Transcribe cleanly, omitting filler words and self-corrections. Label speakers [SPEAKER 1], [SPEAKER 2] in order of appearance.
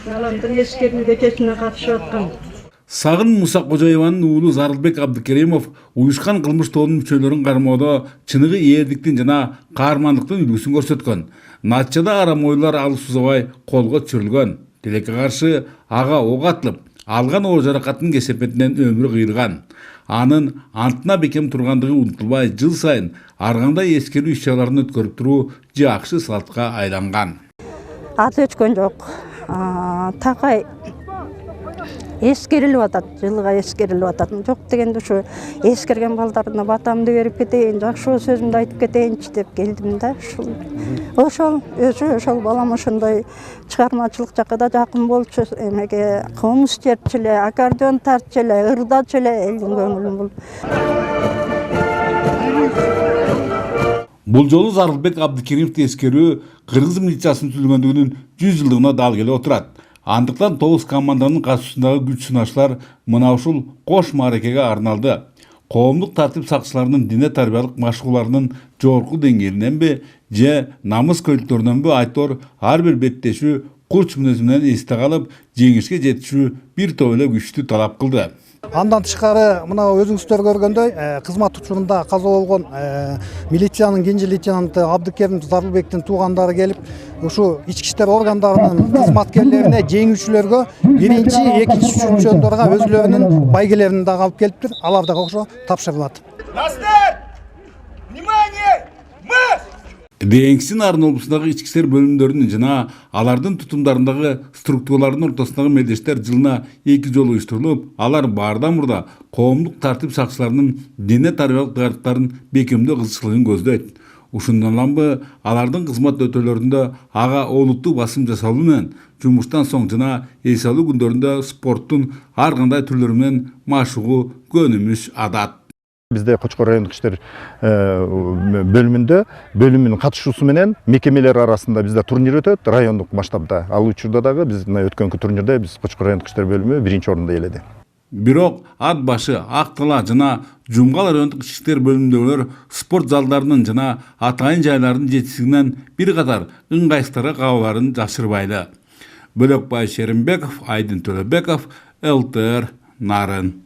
[SPEAKER 1] Yalandan eskерүүгө кечине катышып аткан.
[SPEAKER 2] Сагын Мусакожаеванын уулу Зарылбек Абдыкеримов уюшкан кылмыш тобунун мүчөлөрүн кармоодо чыныгы ээрдиктин жана каармандыктын үлгүсүн көрсөткөн. Натыйжада арам ойлор алыс узабай колго түшүрүлгөн. Тилекке каршы ага ок атылып, алган оор жаракаттын кесепетинен өмүрү кыйылган. Анын антына бекем тургандыгы унутулбай, жыл сайын ар кандай эскерүү иш-чараларын өткөрүп туруу жакшы салтка айланган.
[SPEAKER 3] Аты өчкөн жок. Такай эскерилип атат, жылга эскерилип атат. Жок дегенде ушу эскерген балдарына батамды берип кетейин, жакшы сөзүмдү айтып кетейинчи деп келдим да. Ошол балам ошондой чыгармачылык жакка да жакын болчу, эмеге комуз чертчү эле, аккордеон тартчу эле, ырдачу эле, элдин көңүлүн бул.
[SPEAKER 2] Бул жолу Зарылбек Абдыкеримовду эскерүү кыргыз милициясынын түзүлгөндүгүнүн 100 жылдыгына дал келип отурат. Андыктан 9 команданын катышуусундагы күч сынашуулар мына ушул кош мааракеге арналды. Коомдук тартип сакчыларынын дине тарбиялык машыгууларынын жогорку деңгээлиненби же намыс көйлөктөрүнөнбү айтор ар бир беттешүү курч мүнөзү менен эсте калып, жеңишке жетишүү бир топ эле күчтү талап кылды.
[SPEAKER 4] Андан тышкары мына өзүңүздөр көргөндөй кызмат учурунда каза болгон милициянын кенже лейтенанты Абдыкерим Зарылбектин туугандары келип, ушу ички иштер органдарынын кызматкерлерине, жеңүүчүлөргө биринчи, экинчи, үчүнчү орундарга өзүлөрүнүн байгелерин дагы алып келиптир. Алар дагы ошо тапшырылат.
[SPEAKER 2] Внимание! Марш! ДНК-син Арын облусундагы ички иштер бөлүмдөрүнүн жана алардын тутумдарындагы структуралардын ортосундагы мелдештер жылына 2 жолу уюштурулуп, алар баардан мурда коомдук тартип сакчыларынын дене тарбиялык даярлыктарын бекемдөө кызыкчылыгын көздөйт. Ушундан улам алардын кызмат өтөлөрүндө ага олуттуу басым жасалуу менен жумуштан соң жана эс алуу күндөрүндө спорттун ар кандай түрлөрү менен машыгуу көнүмүш адат.
[SPEAKER 5] Бизде Кочкор райондук иштер бөлүмүндө бөлүмүнүн катышуусу менен мекемелер арасында бизде турнир өтөт райондук масштабда. Ал учурда дагы биз өткөнкү турнирде биз Кочкор райондук иштер бөлүмү биринчи орунду ээледи.
[SPEAKER 2] Бирок Ат башы, Ак Тала жана Жумгал райондук ички иштер бөлүмүндөгүлөр спорт залдарынын жана атайын жайлардын жетишсиздигинен бир катар ыңгайсыздыкка кабыларын жашырбайлы. Бөлөкбай Шеримбеков, Айдын Төлөбеков, ЛТР Нарын.